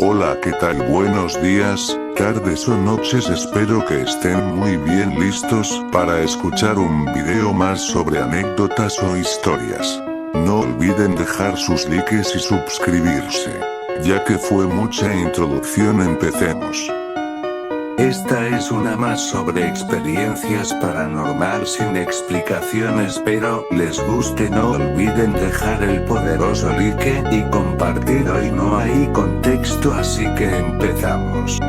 Hola, ¿qué tal? Buenos días, tardes o noches, espero que estén muy bien listos para escuchar un video más sobre anécdotas o historias. No olviden dejar sus likes y suscribirse. Ya que fue mucha introducción, empecemos. Esta es una más sobre experiencias paranormal sin explicaciones, espero les guste. No olviden dejar el poderoso like y compartir. Hoy no hay contexto, así que empezamos.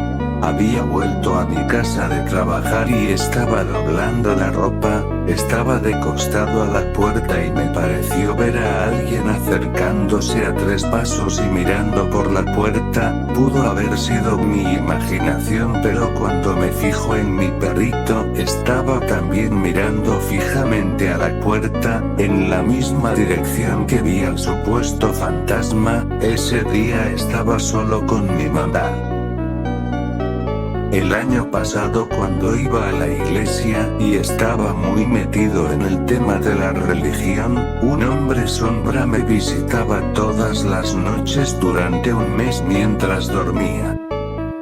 Había vuelto a mi casa de trabajar y estaba doblando la ropa, estaba de costado a la puerta y me pareció ver a alguien acercándose a 3 pasos y mirando por la puerta. Pudo haber sido mi imaginación, pero cuando me fijo en mi perrito, estaba también mirando fijamente a la puerta, en la misma dirección que vi al supuesto fantasma. Ese día estaba solo con mi mamá. El año pasado, cuando iba a la iglesia y estaba muy metido en el tema de la religión, un hombre sombra me visitaba todas las noches durante un mes mientras dormía.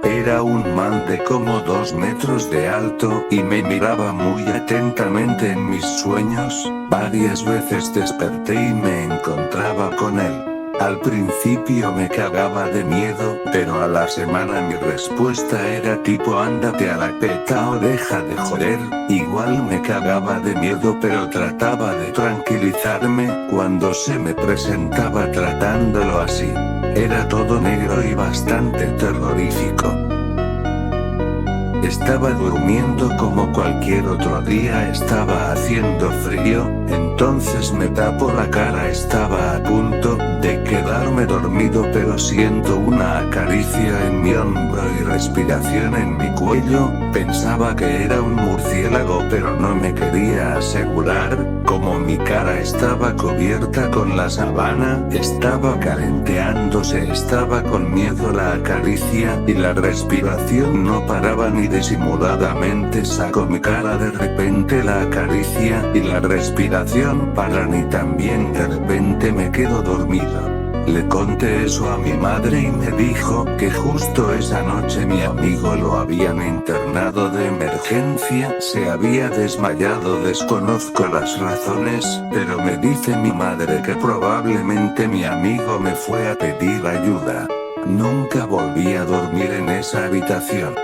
Era un man de como 2 metros de alto y me miraba muy atentamente en mis sueños. Varias veces desperté y me encontraba con él. Al principio me cagaba de miedo, pero a la semana mi respuesta era tipo ándate a la peta o deja de joder. Igual me cagaba de miedo, pero trataba de tranquilizarme cuando se me presentaba tratándolo así. Era todo negro y bastante terrorífico. Estaba durmiendo como cualquier otro día, estaba haciendo frío, entonces me tapo la cara. Estaba a punto de quedarme dormido, pero siento una caricia en mi hombro y respiración en mi cuello. Pensaba que era un murciélago, pero no me quería asegurar. Como mi cara estaba cubierta con la sábana, estaba calenteándose, estaba con miedo. La caricia y la respiración no paraban y disimuladamente saco mi cara. De repente la caricia y la respiración paran y también de repente me quedo dormido. Le conté eso a mi madre y me dijo que justo esa noche mi amigo lo habían internado de emergencia, se había desmayado. Desconozco las razones, pero me dice mi madre que probablemente mi amigo me fue a pedir ayuda. Nunca volví a dormir en esa habitación.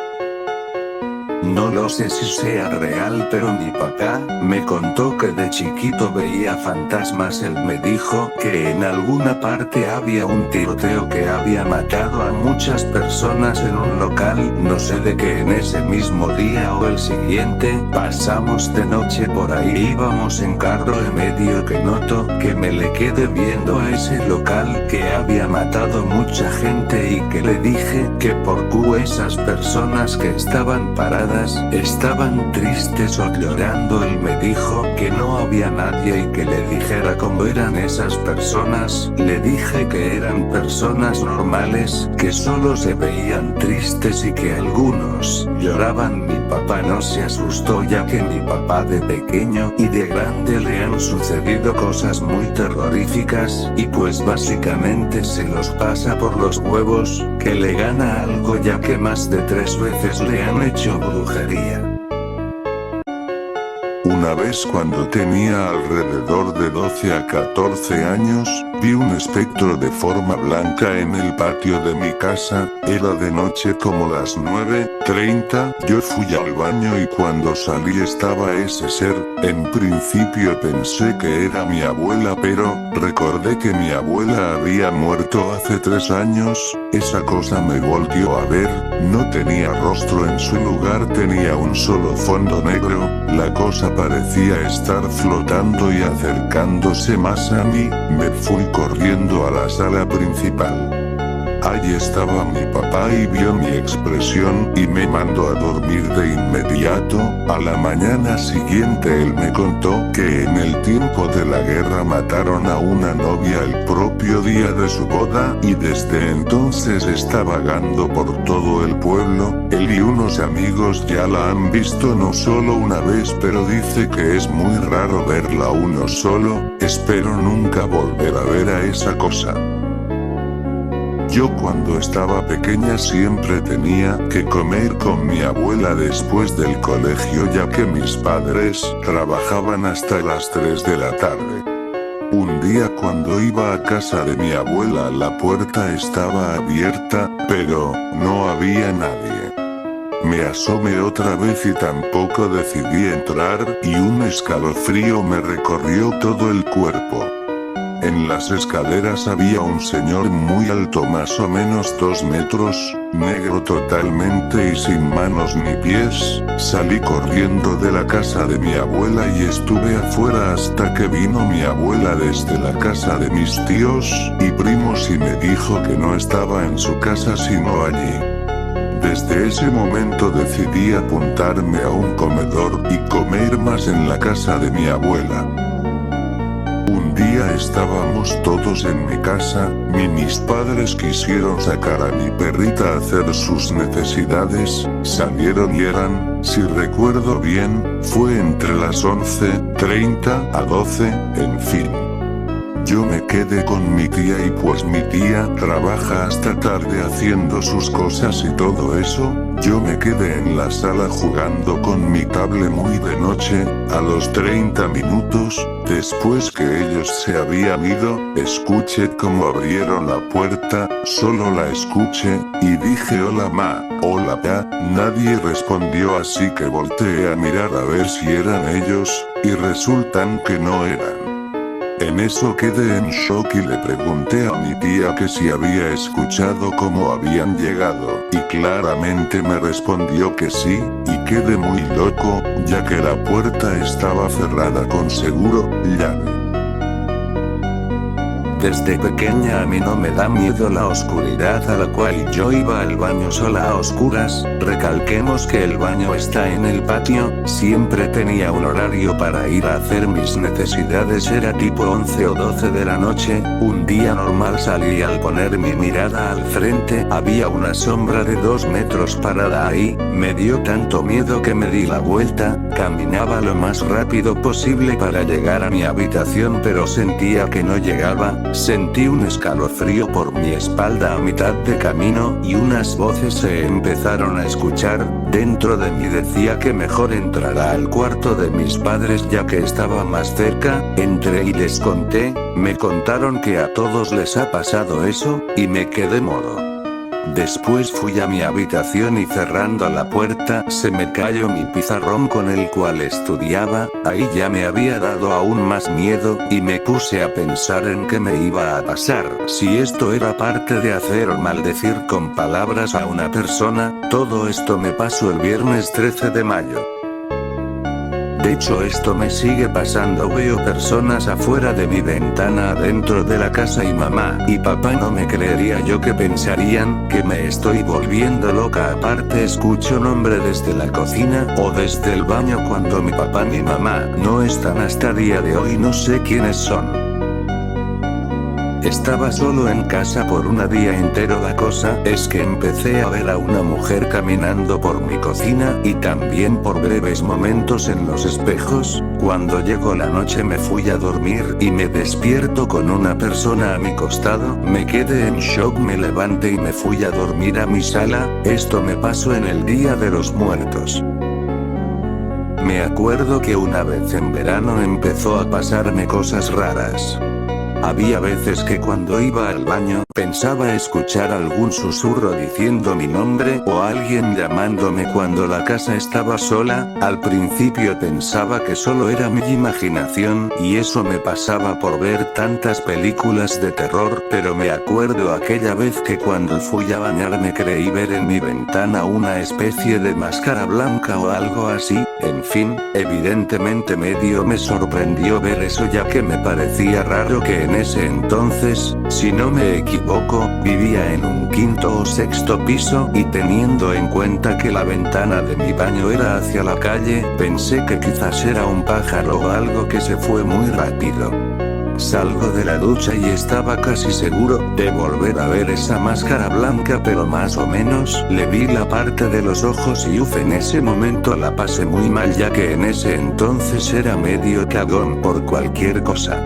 No lo sé si sea real, pero mi papá me contó que de chiquito veía fantasmas. Él me dijo que en alguna parte había un tiroteo que había matado a muchas personas en un local, no sé de qué. En ese mismo día o el siguiente, pasamos de noche por ahí, íbamos en carro y medio que noto que me le quedé viendo a ese local que había matado mucha gente y que le dije que por qué esas personas que estaban paradas estaban tristes o llorando. Él me dijo que no había nadie y que le dijera cómo eran esas personas. Le dije que eran personas normales, que solo se veían tristes y que algunos lloraban. Mi papá no se asustó, ya que mi papá de pequeño y de grande le han sucedido cosas muy terroríficas, y pues básicamente se los pasa por los huevos que le gana algo, ya que más de 3 veces le han hecho brujería. Una vez, cuando tenía alrededor de 12 a 14 años, vi un espectro de forma blanca en el patio de mi casa. Era de noche, como las 9:30, yo fui al baño y cuando salí estaba ese ser. En principio pensé que era mi abuela, pero recordé que mi abuela había muerto hace 3 años. Esa cosa me volvió a ver, no tenía rostro, en su lugar tenía un solo fondo negro. La cosa parecía estar flotando y acercándose más a mí. Me fui corriendo a la sala principal. Allí estaba mi papá y vio mi expresión y me mandó a dormir de inmediato. A la mañana siguiente él me contó que en el tiempo de la guerra mataron a una novia el propio día de su boda, y desde entonces está vagando por todo el pueblo. Él y unos amigos ya la han visto no solo una vez, pero dice que es muy raro verla uno solo. Espero nunca volver a ver a esa cosa. Yo cuando estaba pequeña siempre tenía que comer con mi abuela después del colegio ya que mis padres trabajaban hasta las 3 de la tarde. Un día cuando iba a casa de mi abuela la puerta estaba abierta, pero no había nadie. Me asomé otra vez y tampoco decidí entrar, y un escalofrío me recorrió todo el cuerpo. En las escaleras había un señor muy alto, más o menos 2 metros, negro totalmente y sin manos ni pies. Salí corriendo de la casa de mi abuela y estuve afuera hasta que vino mi abuela desde la casa de mis tíos y primos y me dijo que no estaba en su casa sino allí. Desde ese momento decidí apuntarme a un comedor y comer más en la casa de mi abuela. Un día estábamos todos en mi casa, mis padres quisieron sacar a mi perrita a hacer sus necesidades, salieron y eran, si recuerdo bien, fue entre las 11:30 a 12, en fin. Yo me quedé con mi tía y pues mi tía trabaja hasta tarde haciendo sus cosas y todo eso, yo me quedé en la sala jugando con mi tablet muy de noche. A los 30 minutos, después que ellos se habían ido, escuché cómo abrieron la puerta, solo la escuché, y dije hola ma, hola pa, nadie respondió así que volteé a mirar a ver si eran ellos, y resultan que no eran. En eso quedé en shock y le pregunté a mi tía que si había escuchado cómo habían llegado, y claramente me respondió que sí, y quedé muy loco, ya que la puerta estaba cerrada con seguro, llave. Desde pequeña a mí no me da miedo la oscuridad a la cual yo iba al baño sola a oscuras, recalquemos que el baño está en el patio, siempre tenía un horario para ir a hacer mis necesidades, era tipo 11 o 12 de la noche, un día normal salí y al poner mi mirada al frente había una sombra de 2 metros parada ahí, me dio tanto miedo que me di la vuelta, caminaba lo más rápido posible para llegar a mi habitación pero sentía que no llegaba. Sentí un escalofrío por mi espalda a mitad de camino y unas voces se empezaron a escuchar, dentro de mí decía que mejor entrara al cuarto de mis padres ya que estaba más cerca, entré y les conté, me contaron que a todos les ha pasado eso, y me quedé modo. Después fui a mi habitación y cerrando la puerta se me cayó mi pizarrón con el cual estudiaba, ahí ya me había dado aún más miedo, y me puse a pensar en qué me iba a pasar, si esto era parte de hacer o maldecir con palabras a una persona. Todo esto me pasó el viernes 13 de mayo. De hecho esto me sigue pasando, veo personas afuera de mi ventana adentro de la casa y mamá y papá no me creería yo que pensarían que me estoy volviendo loca. Aparte escucho nombre desde la cocina o desde el baño cuando mi papá ni mamá no están, hasta día de hoy no sé quiénes son. Estaba solo en casa por un día entero. La cosa es que empecé a ver a una mujer caminando por mi cocina y también por breves momentos en los espejos. Cuando llegó la noche me fui a dormir y me despierto con una persona a mi costado. Me quedé en shock, me levanté y me fui a dormir a mi sala. Esto me pasó en el Día de los Muertos. Me acuerdo que una vez en verano empezó a pasarme cosas raras. Había veces que cuando iba al baño, pensaba escuchar algún susurro diciendo mi nombre o alguien llamándome cuando la casa estaba sola. Al principio pensaba que solo era mi imaginación y eso me pasaba por ver tantas películas de terror, pero me acuerdo aquella vez que cuando fui a bañarme creí ver en mi ventana una especie de máscara blanca o algo así. En fin, evidentemente medio me sorprendió ver eso ya que me parecía raro que en ese entonces, si no me equivoco, vivía en un 5º o 6º piso y teniendo en cuenta que la ventana de mi baño era hacia la calle, pensé que quizás era un pájaro o algo que se fue muy rápido. Salgo de la ducha y estaba casi seguro de volver a ver esa máscara blanca, pero más o menos le vi la parte de los ojos y en ese momento la pasé muy mal ya que en ese entonces era medio cagón por cualquier cosa.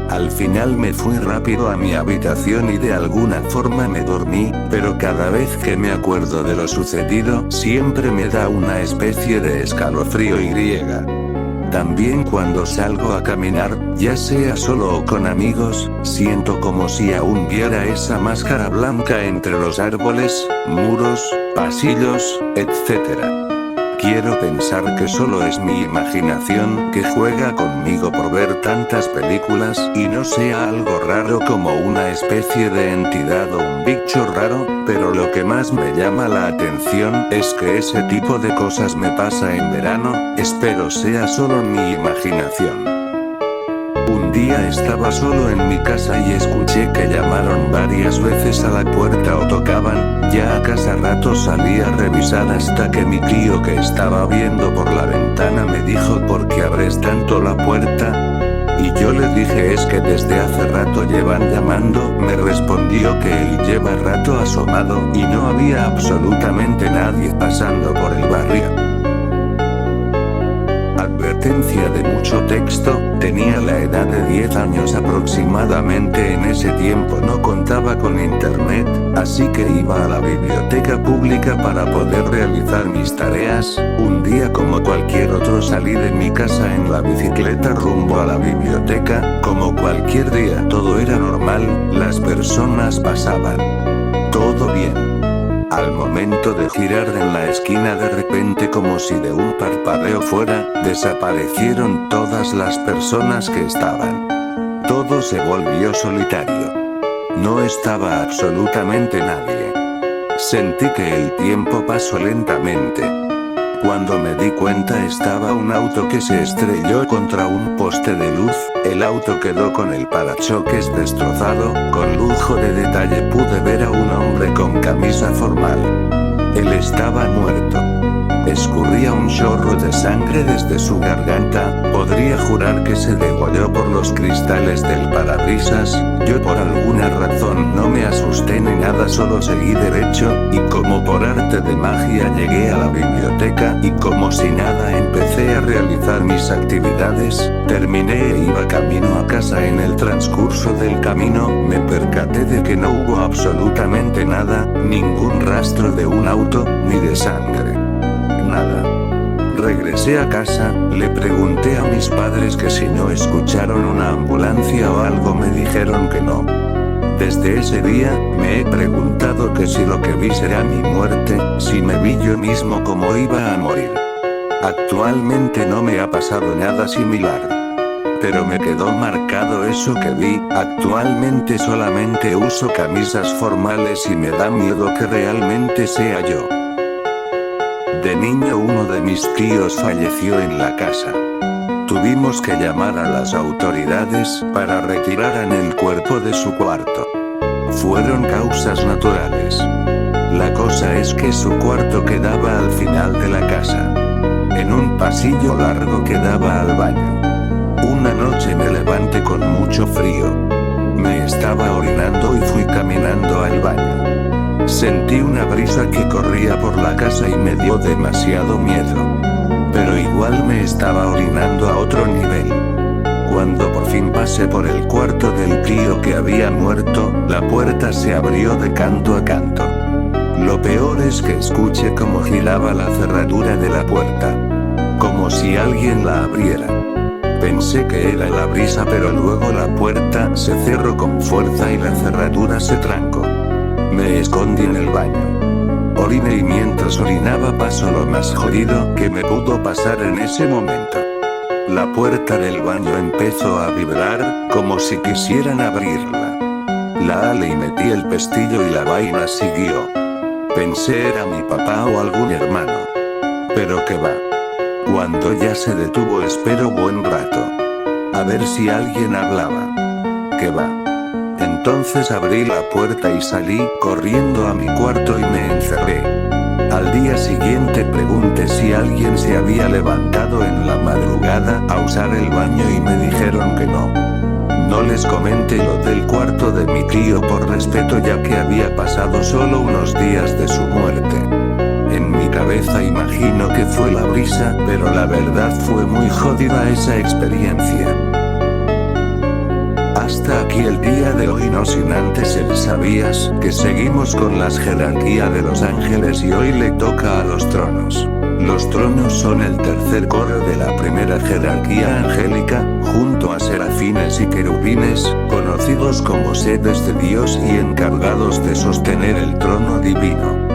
Al final me fui rápido a mi habitación y de alguna forma me dormí, pero cada vez que me acuerdo de lo sucedido, siempre me da una especie de escalofrío y. También cuando salgo a caminar, ya sea solo o con amigos, siento como si aún viera esa máscara blanca entre los árboles, muros, pasillos, etc. Quiero pensar que solo es mi imaginación que juega conmigo por ver tantas películas y no sea algo raro como una especie de entidad o un bicho raro, pero lo que más me llama la atención es que ese tipo de cosas me pasa en verano, espero sea solo mi imaginación. Un día estaba solo en mi casa y escuché que llamaron varias veces a la puerta o tocaban, ya a cada rato salí a revisar hasta que mi tío que estaba viendo por la ventana me dijo ¿por qué abres tanto la puerta? Y yo le dije es que desde hace rato llevan llamando, me respondió que él lleva rato asomado y no había absolutamente nadie pasando por el barrio. Advertencia de mucho texto, tenía la edad de 10 años aproximadamente, en ese tiempo no contaba con internet, así que iba a la biblioteca pública para poder realizar mis tareas. Un día como cualquier otro salí de mi casa en la bicicleta rumbo a la biblioteca, como cualquier día todo era normal, las personas pasaban. Todo bien. Al momento de girar en la esquina de repente como si de un parpadeo fuera, desaparecieron todas las personas que estaban. Todo se volvió solitario. No estaba absolutamente nadie. Sentí que el tiempo pasó lentamente. Cuando me di cuenta estaba un auto que se estrelló contra un poste de luz, el auto quedó con el parachoques destrozado, con lujo de detalle pude ver a un hombre con camisa formal. Él estaba muerto. Escurría un chorro de sangre desde su garganta, podría jurar que se degolló por los cristales del parabrisas. Yo por alguna razón no me asusté ni nada, solo seguí derecho, y como por arte de magia llegué a la biblioteca y como si nada empecé a realizar mis actividades, terminé e iba camino a casa. En el transcurso del camino, me percaté de que no hubo absolutamente nada, ningún rastro de un auto, ni de sangre. Nada. Regresé a casa, le pregunté a mis padres que si no escucharon una ambulancia o algo, me dijeron que no. Desde ese día, me he preguntado que si lo que vi será mi muerte, si me vi yo mismo como iba a morir. Actualmente no me ha pasado nada similar. Pero me quedó marcado eso que vi. Actualmente solamente uso camisas formales y me da miedo que realmente sea yo. De niño uno de mis tíos falleció en la casa. Tuvimos que llamar a las autoridades para retiraran el cuerpo de su cuarto. Fueron causas naturales. La cosa es que su cuarto quedaba al final de la casa, en un pasillo largo que daba al baño. Una noche me levanté con mucho frío. Me estaba orinando y fui caminando al baño. Sentí una brisa que corría por la casa y me dio demasiado miedo. Pero igual me estaba orinando a otro nivel. Cuando por fin pasé por el cuarto del tío que había muerto, la puerta se abrió de canto a canto. Lo peor es que escuché cómo giraba la cerradura de la puerta, como si alguien la abriera. Pensé que era la brisa, pero luego la puerta se cerró con fuerza y la cerradura se trancó. Me escondí en el baño. Oriné y mientras orinaba pasó lo más jodido que me pudo pasar en ese momento. La puerta del baño empezó a vibrar, como si quisieran abrirla. La alé y metí el pestillo y la vaina siguió. Pensé era mi papá o algún hermano. Pero qué va. Cuando ya se detuvo espero buen rato. A ver si alguien hablaba. ¿Qué va? Entonces abrí la puerta y salí corriendo a mi cuarto y me encerré. Al día siguiente pregunté si alguien se había levantado en la madrugada a usar el baño y me dijeron que no. No les comenté lo del cuarto de mi tío por respeto, ya que había pasado solo unos días de su muerte. En mi cabeza imagino que fue la brisa, pero la verdad fue muy jodida esa experiencia. Hasta aquí el día de hoy, no sin antes el sabías que seguimos con las jerarquías de los ángeles y hoy le toca a los tronos. Los tronos son el tercer coro de la primera jerarquía angélica, junto a serafines y querubines, conocidos como seres de Dios y encargados de sostener el trono divino.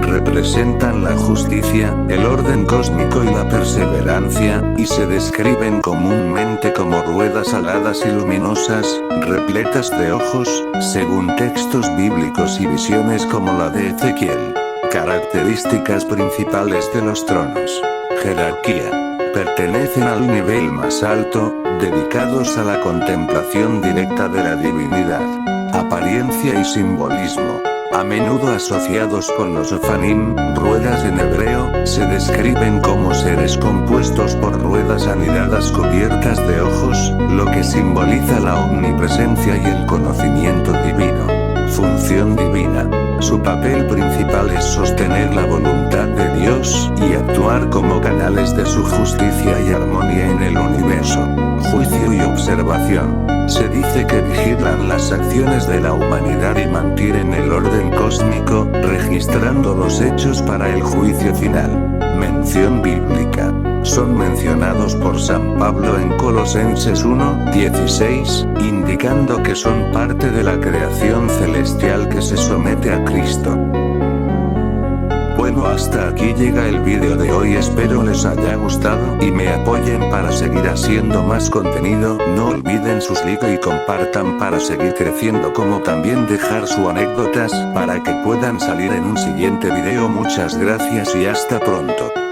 Representan la justicia, el orden cósmico y la perseverancia, y se describen comúnmente como ruedas aladas y luminosas, repletas de ojos, según textos bíblicos y visiones como la de Ezequiel. Características principales de los tronos. Jerarquía. Pertenecen al nivel más alto, dedicados a la contemplación directa de la divinidad. Apariencia y simbolismo. A menudo asociados con los ofanim, ruedas en hebreo, se describen como seres compuestos por ruedas anidadas cubiertas de ojos, lo que simboliza la omnipresencia y el conocimiento divino. Función divina. Su papel principal es sostener la voluntad de Dios y actuar como canales de su justicia y armonía en el universo. Juicio y observación. Se dice que vigilan las acciones de la humanidad y mantienen el orden cósmico, registrando los hechos para el juicio final. Mención bíblica. Son mencionados por San Pablo en Colosenses 1:16, indicando que son parte de la creación celestial que se somete a Cristo. Bueno, hasta aquí llega el vídeo de hoy, espero les haya gustado y me apoyen para seguir haciendo más contenido. No olviden sus like y compartan para seguir creciendo, como también dejar sus anécdotas para que puedan salir en un siguiente video. Muchas gracias y hasta pronto.